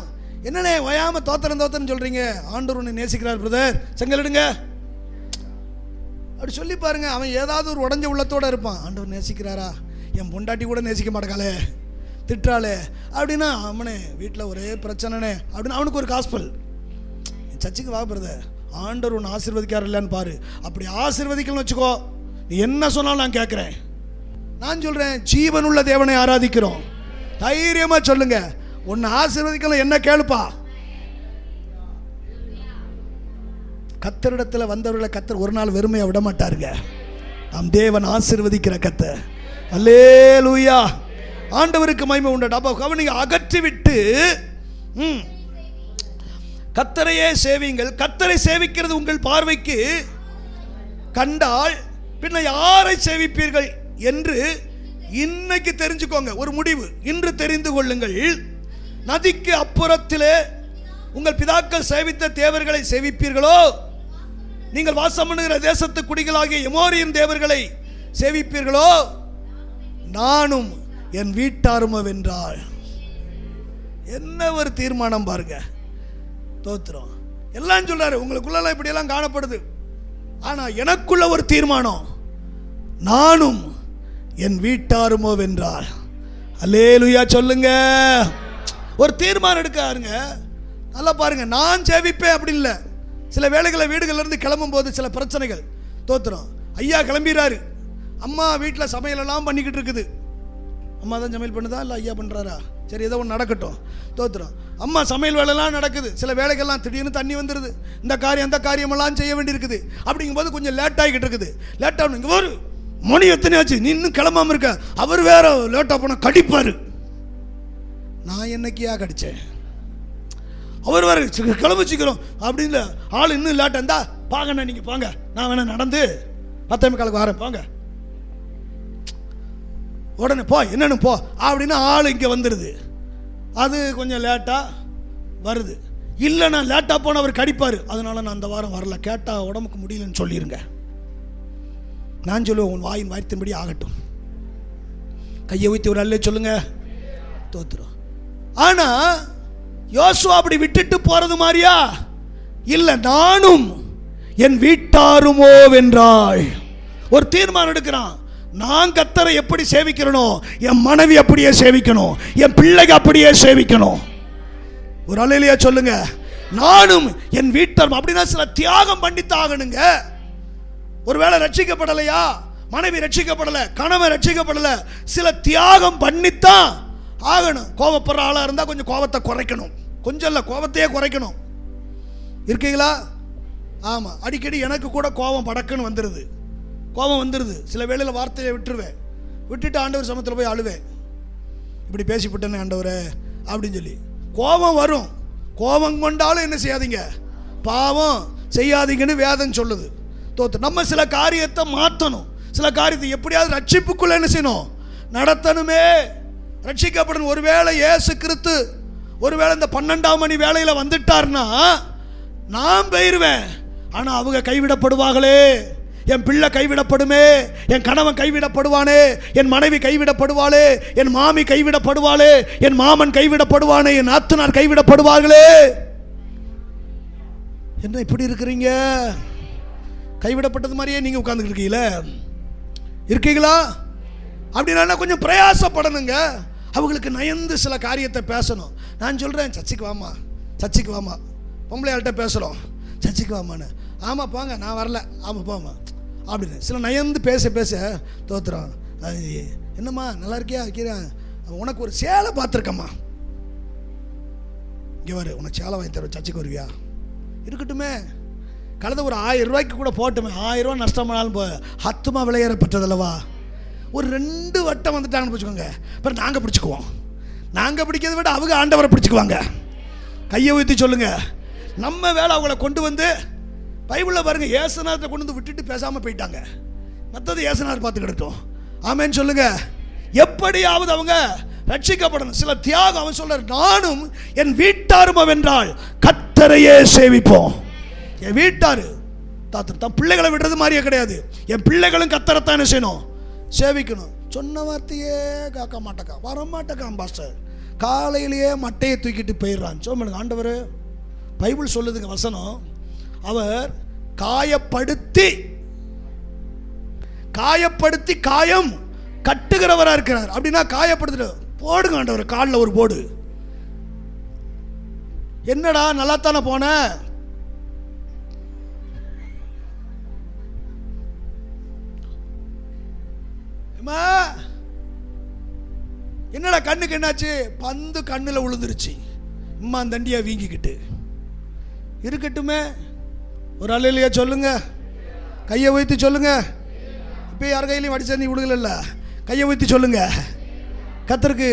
என்னண்ணே ஓயாம தோத்திரம் தோத்திரம் சொல்றீங்க? ஆண்டவர் உன்னை நேசிக்கிறார் பிரதர், செங்கல் எடுங்க அப்படி சொல்லி பாருங்க. அவன் ஏதாவது ஒரு உடஞ்ச உள்ளத்தோட இருப்பான். ஆண்டவர் நேசிக்கிறாரா? என் பொண்டாட்டி கூட நேசிக்க மாட்டேக்காளே, திட்டாளே அப்படின்னா அவனே வீட்டில் ஒரே பிரச்சனைனே அப்படின்னு அவனுக்கு ஒரு காஸ்பல். சர்ச்சுக்கு வா பிரதர், ஆண்டவர் உன்னை ஆசீர்வதிக்கார் இல்லைன்னு பாரு. அப்படி ஆசீர்வதிக்கணும்னு வச்சுக்கோ, நீ என்ன சொன்னாலும் நான் கேட்குறேன். நான் சொல்றேன், ஜீவனுள்ள தேவனை ஆராதிக்கிறோம். தைரியமா சொல்லுங்க, உன்னை ஆசீர்வதிக்கலாம், என்ன கேளுப்பா. கர்த்தரிடத்தில் வந்தவர்களை கர்த்தர் ஒரு நாள் வெறுமையை விட மாட்டாருங்க. நம் தேவன் ஆசீர்வதிக்கிற கர்த்தர். அல்லேலூயா. ஆண்டவருக்கு மகிமை உண்டு. அப்போ கவனிங்க, அகற்றி விட்டு கர்த்தரையே சேவிங்கள். கர்த்தரை சேவிக்கிறது உங்கள் பார்வைக்கு கண்டால் பின்ன யாரை சேவிப்பீர்கள் என்று இன்னைக்கு தெரிஞ்சுக்கோங்க. ஒரு முடிவு இன்று தெரிந்து கொள்ளுங்கள். நதிக்கு அப்புறத்திலே உங்கள் பிதாக்கள் சேவித்த தேவர்களை சேவிப்பீர்களோ, நீங்கள் வாசம் பண்ணுகிற தேசத்து குடிகளாகிய எமோரியின் தேவர்களை சேவிப்பீர்களோ, நானும் என் வீட்டாருமோ வென்றாள். என்ன ஒரு தீர்மானம் பாருங்க. தோத்திரம் எல்லாம் சொல்றாரு, உங்களுக்குள்ள இப்படி எல்லாம் காணப்படுது. ஆனா எனக்குள்ள ஒரு தீர்மானம், நானும் என் வீட்டாருமோ வென்றாள். அல்லேலூயா சொல்லுங்க. ஒரு தீர்மானம் எடுக்காருங்க. நல்லா பாருங்க, நான் சேவிப்பேன் அப்படி இல்லை. சில வேளைகளை வீடுகள்ல இருந்து கிளம்பும் போது சில பிரச்சனைகள். தோத்திரம் ஐயா கிளம்பிறாரு, அம்மா வீட்டில் சமையலெல்லாம் பண்ணிக்கிட்டு இருக்குது. அம்மா தான் சமையல் பண்ணுதா இல்லை ஐயா பண்ணுறாரா? சரி, ஏதோ ஒன்று நடக்கட்டும். தோத்திரம் அம்மா சமையல் வேலைலாம் நடக்குது. சில வேலைகள்லாம் திடீர்னு தண்ணி வந்துடுது, இந்த காரியம் அந்த காரியமெல்லாம் செய்ய வேண்டியிருக்குது. அப்படிங்கும்போது கொஞ்சம் லேட் ஆகிக்கிட்டு இருக்குது. லேட்டாக இங்கே ஒரு மணி எத்தனை ஆச்சு, நீ இன்னும் கிளம்பாம இருக்க. அவர் வேற லேட்டாக போனால் கடிப்பார். நான் என்னைக்கியா கடிச்சேன்? அவர் வேற கிளம்பிச்சுக்கிறோம் அப்படின்னு ஆள் இன்னும் லேட்டாக இருந்தா பாங்கண்ணா, நீங்கள் பாங்க, நான் வேணா நடந்து 10:15 வரேன், பாங்க உடனே போ, என்னன்னு போ அப்படின்னு ஆள் இங்கே வந்துடுது. அது கொஞ்சம் லேட்டாக வருது. இல்லை நான் லேட்டாக போன அவர் கடிப்பார், அதனால நான் அந்த வாரம் வரல, கேட்டால் உடம்புக்கு முடியலன்னு சொல்லிடுங்க. நான் சொல்லுவேன், உன் வாயின் வாய்த்தின்படி ஆகட்டும். கையை ஊற்றி ஒரு அல்ல சொல்லுங்க. தோத்துரும். ஆனா யோசுவா அப்படி விட்டுட்டு போறது மாதிரியா இல்ல, நானும் என் வீட்டாருமோ வென்றாள். ஒரு தீர்மானம் எடுக்கிறான். நான் கர்த்தரை எப்படி சேவிக்கிறனோ, என் மனைவி அப்படியே சேவிக்கணும், என் பிள்ளைக்கு அப்படியே சேவிக்கணும். ஒரு அல்லேலூயா சொல்லுங்க. நானும் என் வீட்டாரும். அப்படின்னா சில தியாகம் பண்ணித்தாகணுங்க. ஒருவேளை ரட்சிக்கப்படலையா, மனைவி ரட்சிக்கப்படல, கணவன் ரட்சிக்கப்படல, சில தியாகம் பண்ணித்தான் ஆகணும். கோபப்படுற ஆளா இருந்தா கொஞ்சம் கோபத்தை குறைக்கணும். கொஞ்சம் இல்ல, கோபத்தையே குறைக்கணும். இருக்கீங்களா? ஆமா, அடிக்கடி எனக்கு கூட கோபம் படக்குன்னு வந்துருது. கோபம் வந்துருது. சில வேளையில் வார்த்தையை விட்டுருவேன். விட்டுட்டு ஆண்டவர் சமத்தில் போய் அழுவேன். இப்படி பேசிவிட்டேன்னு ஆண்டவரே அப்படின்னு சொல்லி. கோபம் வரும், கோபம் கொண்டாலும் என்ன செய்யாதீங்க, பாவம் செய்யாதீங்கன்னு வேதம் சொல்லுது. நம்ம சில காரியத்தை மாற்றணும், சில காரியத்தை எப்படியாவது ரட்சிப்புக்குள்ள என்ன செய்யணும், நடத்தணுமே, ரட்சிக்கப்படணும். ஒருவேளை இயேசு கிறிஸ்து ஒருவேளை இந்த 12ஆம் மணி வேளையில் வந்துட்டார்னா நான் போயிருவேன், ஆனால் அவங்க கைவிடப்படுவாங்களே, என் பிள்ளை கைவிடப்படுமே, என் கணவன் கைவிடப்படுவானே, என் மனைவி கைவிடப்படுவாளே, என் மாமி கைவிடப்படுவாளே, என் மாமன் கைவிடப்படுவானே, என் நாத்தனார் கைவிடப்படுவார்களே. என்ன இப்படி இருக்கிறீங்க? கைவிடப்பட்டது மாதிரியே நீங்கள் உட்கார்ந்துட்டு இருக்கீங்களா? அப்படின்னா கொஞ்சம் பிரயாசப்படணுங்க. அவங்களுக்கு நயந்து சில காரியத்தை பேசணும். நான் சொல்கிறேன், சர்ச்சுக்கு வாமா, சர்ச்சுக்கு வாமா. பொம்பளையாள்கிட்ட பேசுகிறோம், சர்ச்சுக்கு வாமான்னு. ஆமாம் போங்க, நான் வரல. ஆமாம் போமா அப்படின்னு சில நயந்து பேச பேச தோத்துறோம். என்னம்மா நல்லா இருக்கியா, வைக்கிறேன், உனக்கு ஒரு சேலை பார்த்துருக்கம்மா, இங்கே வரு, உனக்கு சேலை வாங்கி தருவேன், சர்ச்சுக்கு வருவியா? இருக்கட்டுமே, கலந்த ஒரு 1000 ரூபாய்க்கு கூட போட்டுமே, 1000 ரூபா நஷ்டமானாலும் ஹத்துமா விளையேறப்பட்டதல்லவா. ஒரு 2 வட்டம் வந்துட்டாங்கன்னு பிடிச்சிக்கோங்க, அப்புறம் நாங்கள் பிடிச்சிக்குவோம். நாங்கள் பிடிக்கிறத விட அவங்க ஆண்டவரை பிடிச்சிக்குவாங்க. கையை ஊற்றி சொல்லுங்க, நம்ம வேலை அவங்கள கொண்டு வந்து பைபிளில் பாருங்க, ஏசுநாதத்தை கொண்டு வந்து விட்டுட்டு பேசாமல் போயிட்டாங்க. மற்றது ஏசுநாதர் பார்த்துக்கிட்டோம். ஆமேன்னு சொல்லுங்க. எப்படியாவது அவங்க ரட்சிக்கப்படணும். சில தியாகம் அவன் சொல்றார், நானும் என் வீட்டாரும் வென்றால் கர்த்தரையே சேவிப்போம். என் வீட்டாரு தன் பிள்ளைகளை விடுறது மாதிரியே கிடையாது. என் பிள்ளைகளும் கர்த்தரைத்தான் என்ன செய்யணும், சேவிக்கணும். சொன்ன வார்த்தையே காக்க மாட்டேக்கா, வரமாட்டேக்கான் பாஸ்டர். காலையிலேயே மட்டையை தூக்கிட்டு போயிடுறான். சொல்லுங்க, ஆண்டவர் பைபிள் சொல்லுதுங்க வசனம், அவர் காயப்படுத்தி காயம் கட்டுகிறவரா இருக்கிறார். அப்படின்னா காயப்படுத்து போடுங்க ஆண்டவர், காலில் ஒரு போடு. என்னடா நல்லா தானே போன, என்னடா கண்ணுக்கு என்னாச்சு, பந்து கண்ணுல விழுந்துருச்சு, இம்மா தண்டியா வீங்கிக்கிட்டு இருக்கட்டுமே. ஒரு அல்லேலூயா சொல்லுங்க, கையை வைத்து சொல்லுங்க. இப்போ யார் கையிலையும் வடி தண்ணி விடுகல, கையை வைத்து சொல்லுங்க. கர்த்தருக்கு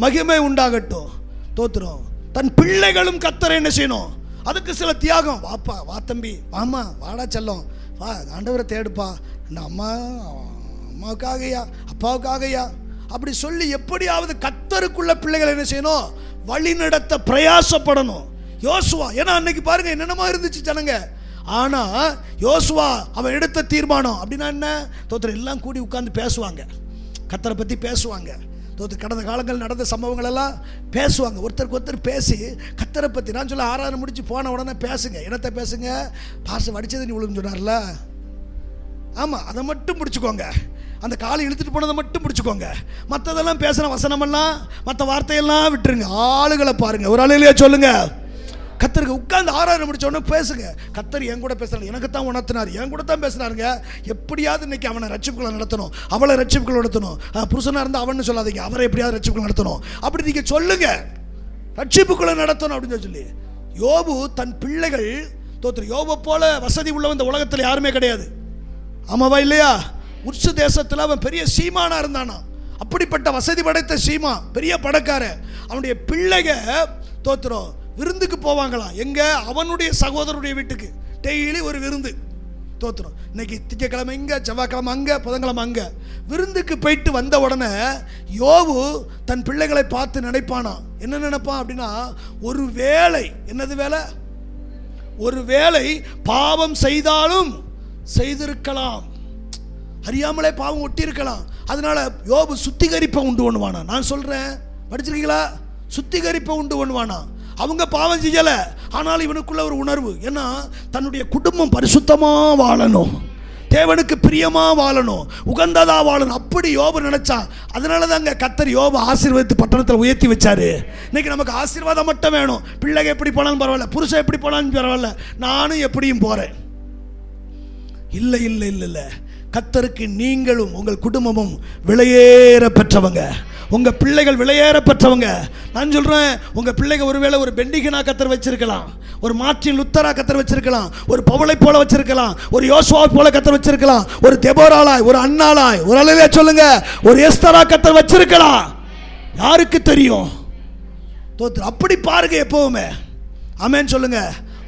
மகிமை உண்டாகட்டும். தோத்துறோம். தன் பிள்ளைகளும் கர்த்தரை என்ன செய்யணும், அதுக்கு சில தியாகம். வாப்பா, வா தம்பி, வாமா, வாடா செல்லம், வா ஆண்டவரை தேடுப்பா, இந்த அம்மாவுக்காகயா, அப்பாவுக்காகயா, அப்படி சொல்லி எப்படியாவது கர்த்தருக்குள்ள பிள்ளைகள் என்ன செய்யணும், வழி நடத்த பிரயாசப்படணும். யோசுவா, ஏன்னா அன்னைக்கு பாருங்க என்னென்னமா இருந்துச்சு ஜனங்க, ஆனா யோசுவா அவன் எடுத்த தீர்மானம். அப்படின்னா என்ன, தோத்திரம் எல்லாம் கூடி உட்கார்ந்து பேசுவாங்க, கர்த்தரை பத்தி பேசுவாங்க. தோத்திரம் கடந்த காலங்கள் நடந்த சம்பவங்கள் எல்லாம் பேசுவாங்க, ஒருத்தருக்கு ஒருத்தர் பேசி கர்த்தரை பத்தி. நான் சொல்ல ஆராதனை முடிச்சு போன உடனே பேசுங்க. என்னத்தை பேசுங்க, பாஸ்டர் வடிச்சது நீ விழுந்து சொன்னார்ல, ஆமா அதை மட்டும் பிடிச்சிக்கோங்க. அந்த காலை இழுத்துட்டு போனதை மட்டும் பிடிச்சிக்கோங்க. மற்றதெல்லாம் பேசுன வசனமெல்லாம், மற்ற வார்த்தையெல்லாம் விட்டுருங்க. ஆளுகளை பாருங்க. ஒரு ஆளுலையா சொல்லுங்க, கர்த்தருக்கு உட்கார்ந்து ஆராதனை முடிச்ச உடனே பேசுங்க. கர்த்தர் என் கூட பேசுறாரு, எனக்கு தான் உணர்த்தினார், என் கூட தான் பேசினாருங்க. எப்படியாவது இன்னைக்கு அவனை ரட்சிப்புகளை நடத்தணும், அவளை ரட்சிப்புகளை நடத்தணும். புருஷனா இருந்தால் அவன்னு சொல்லாதீங்க, அவரை எப்படியாவது ரட்சிப்புகளை நடத்தணும். அப்படி நீங்க சொல்லுங்க, ரட்சிப்புகளை நடத்தணும் அப்படின்னு சொல்லி. யோபு தன் பிள்ளைகள், தோத்திரம் யோபை போல வசதி உள்ளவன் இந்த உலகத்தில் யாருமே கிடையாது. ஆமாவா இல்லையா? உர்சு தேசத்தில் அவன் பெரிய சீமானா இருந்தானா, அப்படிப்பட்ட வசதி படைத்த சீமா, பெரிய பணக்கார. அவனுடைய பிள்ளைக தோத்திரம் விருந்துக்கு போவாங்களாம். எங்க, அவனுடைய சகோதரனுடைய வீட்டுக்கு டெய்லி ஒரு விருந்து. தோத்திரம் இன்னைக்கு திங்கக்கிழமை இங்க, செவ்வாய்க்கிழமை அங்க, புதன்கிழமை அங்க. விருந்துக்கு போயிட்டு வந்த உடனே யோபு தன் பிள்ளைகளை பார்த்து நினைப்பானா, என்ன நினைப்பான் அப்படின்னா, ஒரு வேளை, என்னது வேலை, ஒரு வேளை பாவம் செய்தாலும் செய்திருக்கலாம், அறியாமலே பாவம் ஒட்டி இருக்கலாம். அதனால யோபு சுத்திகரிப்பை உண்டு பண்ணுவானா. நான் சொல்றேன், படிச்சிருக்கீங்களா? சுத்திகரிப்பை உண்டு பண்ணுவானா. அவங்க பாவம் செய்யல, ஆனால் இவனுக்குள்ள ஒரு உணர்வு, ஏன்னா தன்னுடைய குடும்பம் பரிசுத்தமா வாழணும், தேவனுக்கு பிரியமா வாழணும், உகந்ததா வாழணும். அப்படி யோபு நினைச்சான். அதனால தாங்க கர்த்தர் யோபு ஆசீர்வதித்து பட்டணத்தில் உயர்த்தி வச்சாரு. இன்னைக்கு நமக்கு ஆசீர்வாதம் மட்டும் வேணும். பிள்ளைங்க எப்படி போனாலும் பரவாயில்ல, புருஷன் எப்படி போனாலும் பரவாயில்ல, நானும் எப்படியும் போறேன். இல்லை இல்லை இல்லை இல்லை, கர்த்தருக்கு நீங்களும் உங்கள் குடும்பமும் விலையேற பெற்றவங்க, உங்க பிள்ளைகள் விலையேற பெற்றவங்க. நான் சொல்றேன், உங்க பிள்ளைங்க ஒருவேளை ஒரு பெண்டிகனா கர்த்தர் வச்சிருக்கலாம், ஒரு மார்ட்டின் லுத்தரா கர்த்தர் வச்சிருக்கலாம், ஒரு பவுலை போல வச்சிருக்கலாம், ஒரு யோசுவா போல கர்த்தர் வச்சிருக்கலாம், ஒரு தெபோராலாய், ஒரு அன்னாலாய், ஒரு அல்லேலூயா சொல்லுங்க, ஒரு எஸ்தரா கர்த்தர் வச்சிருக்கலாம். யாருக்கு தெரியும்? தோத்திரம். அப்படி பாருங்க எப்பவுமே. ஆமென் சொல்லுங்க.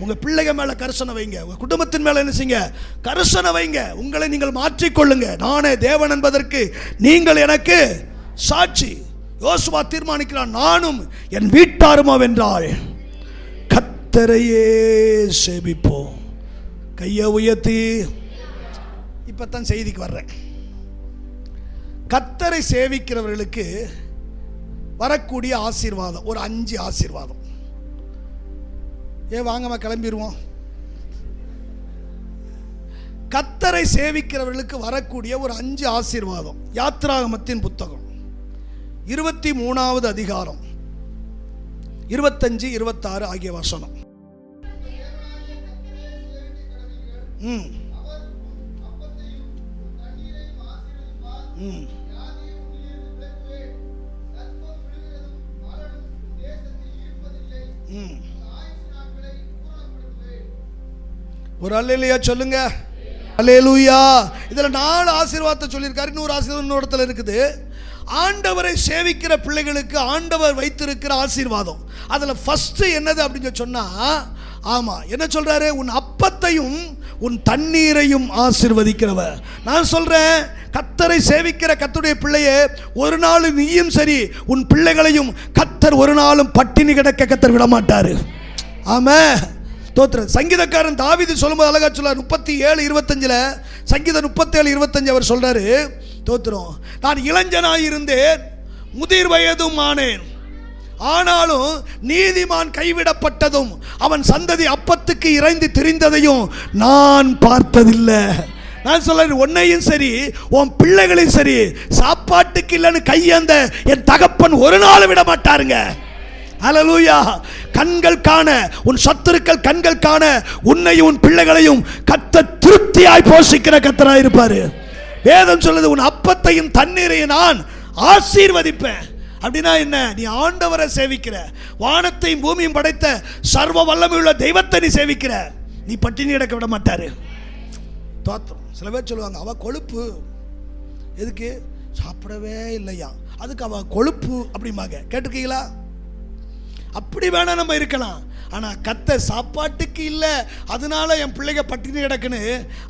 உங்க பிள்ளைங்க மேல கரிசனை வைங்க, உங்க குடும்பத்தின் மேல என்ன செய்யுங்க, கரிசனை வைங்க. உங்களை நீங்கள் மாற்றிக்கொள்ளுங்க. நானே தேவன் என்பதற்கு நீங்கள் எனக்கு சாட்சி. யோசுவா தீர்மானிக்கிறான், நானும் என் வீட்டாருமா வென்றால் கர்த்தரையே சேவிப்போம். கையை உயர்த்தி. இப்பதான் செய்திக்கு வர்றேன். கர்த்தரை சேவிக்கிறவர்களுக்கு வரக்கூடிய ஆசீர்வாதம் ஒரு 5 ஆசீர்வாதம். வாங்கம்மா கிளம்பிடுவோம். கர்த்தரை சேவிக்கிறவர்களுக்கு வரக்கூடிய ஒரு 5 ஆசீர்வாதம். யாத்ராகமத்தின் புத்தகம் 23வது அதிகாரம் 25, 26 ஆகிய வசனம். ஒரு அல்லேலூயா சொல்லுங்க. அல்லேலூயா. இதுல 4 ஆசீர்வாதத்தை சொல்லியிருக்காரு. இன்னொரு ஆசீர்வாதம் இன்னொரு இடத்துல இருக்குது. ஆண்டவரை சேவிக்கிற பிள்ளைகளுக்கு ஆண்டவர் வைத்திருக்கிற ஆசீர்வாதம். அதுல ஃபர்ஸ்ட் என்னது அப்படின்னு சொன்னா, ஆமா என்ன சொல்றாரு, உன் அப்பத்தையும் உன் தண்ணீரையும் ஆசீர்வதிக்கிறவர். நான் சொல்றேன், கர்த்தரை சேவிக்கிற கர்த்தருடைய பிள்ளையே, ஒரு நாள் நீயும் சரி உன் பிள்ளைகளையும் கர்த்தர் ஒரு நாளும் பட்டினி கிடக்க கர்த்தர் விட மாட்டாரு. ஆமா தோத்திரம். சங்கீதக்காரன் தாவீது சொல்லும்போது அழகா சொல்றார். 37:25 சங்கீதம் 37:25 அவர் சொல்றாரு, தோத்திரம், நான் இளைஞனாயிருந்தேன், முதிர் வயதும் ஆனேன், ஆனாலும் நீதிமான் கைவிடப்பட்டதும் அவன் சந்ததி அப்பத்துக்கு இறைந்து திரிந்ததையும் நான் பார்த்ததில்லை. நான் சொல்றேன், உன்னையும் சரி உன் பிள்ளைகளையும் சரி சாப்பாட்டுக்கு இல்லைன்னு கையேந்த என் தகப்பன் ஒரு நாள் விட மாட்டாருங்க. அல்லேலூயா. கண்கள் காண, உன் சத்துருக்கள் கண்கள் காண உன்னையும் உன் பிள்ளைகளையும் கர்த்தர் திருப்தியாய் போஷிக்கிற கர்த்தராய் இருப்பாரு. வேதம் சொல்லுது, உன் அப்பத்தையும் தண்ணீரையும் நான் ஆசீர்வதிப்பேன். அப்படின்னா என்ன? நீ ஆண்டவரை சேவிக்கிற, வானத்தையும் பூமியும் படைத்த சர்வ வல்லமையுள்ள தெய்வத்தை நீ சேவிக்கிற, நீ பட்டினி கிடக்க விட மாட்டாரு. தோத்திரம். சில பேர் சொல்லுவாங்க, அவ கொழுப்பு, எதுக்கு சாப்பிடவே இல்லையா, அதுக்கு அவ கொழுப்பு அப்படிம்பாங்க. கேட்டிருக்கீங்களா? அப்படி வேணா நம்ம இருக்கலாம். ஆனா கர்த்தர் சாப்பாட்டுக்கு இல்லை அதனால என் பிள்ளைங்க பட்டினி கிடக்குன்னு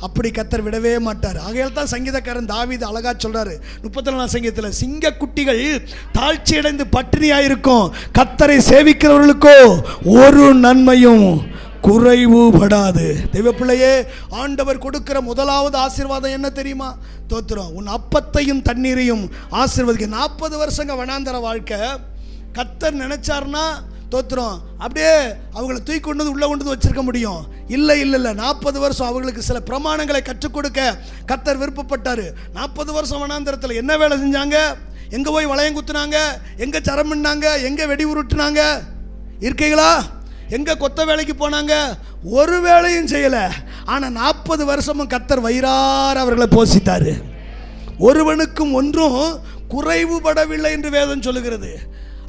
அப்படி கர்த்தர் விடவே மாட்டார். ஆகையால் தான் சங்கீதக்காரன் தாவீது அழகா சொல்றாரு 34 சங்கீதத்தில், சிங்க குட்டிகள் தாழ்ச்சி அடைந்து பட்டினியாயிருக்கும், கர்த்தரை சேவிக்கிறவர்களுக்கோ ஒரு நன்மையும் குறைவுபடாது. தெய்வ பிள்ளையே, ஆண்டவர் கொடுக்கிற முதலாவது ஆசீர்வாதம் என்ன தெரியுமா? தோத்திரம். உன் அப்பத்தையும் தண்ணீரையும் ஆசீர்வதிக்க. 40 வருஷங்க வனாந்தர வாழ்க்கை. கர்த்தர் நினைச்சார்னா தோத்திரம் அப்படியே அவங்களை தூக்கி கொண்டு வந்து உள்ள கொண்டு வச்சிருக்க முடியும். இல்லை இல்லை இல்லை, 40 வருஷம் அவங்களுக்கு சில பிரமாணங்களை கற்றுக் கொடுக்க கர்த்தர் விருப்பப்பட்டாரு. 40 வருஷம் வனாந்தரத்தில் என்ன வேலை செஞ்சாங்க? எங்க போய் வளையம் குத்துனாங்க? எங்க சரம் பண்ணாங்க? எங்க வெடி உருட்டுனாங்க? இருக்கீங்களா? எங்க கொத்த வேலைக்கு போனாங்க? ஒரு வேலையும் செய்யல. ஆனா 40 வருஷமும் கர்த்தர் வயிறார அவர்களை போஷித்தாரு. ஒருவனுக்கும் ஒன்றும் குறைவுபடவில்லை என்று வேதம் சொல்லுகிறது.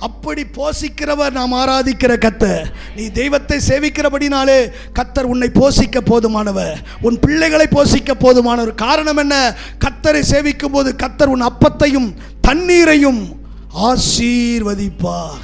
அப்படி போஷிக்கிறவர் நாம் ஆராதிக்கிற கர்த்தர். நீ தெய்வத்தை சேவிக்கிறபடினாலே கர்த்தர் உன்னை போஷிக்க போதுமானவர், உன் பிள்ளைகளை போஷிக்க போதுமானவர். காரணம் என்ன? கர்த்தரை சேவிக்கும் போது கர்த்தர் உன் அப்பத்தையும் தண்ணீரையும் ஆசீர்வதிப்பார்.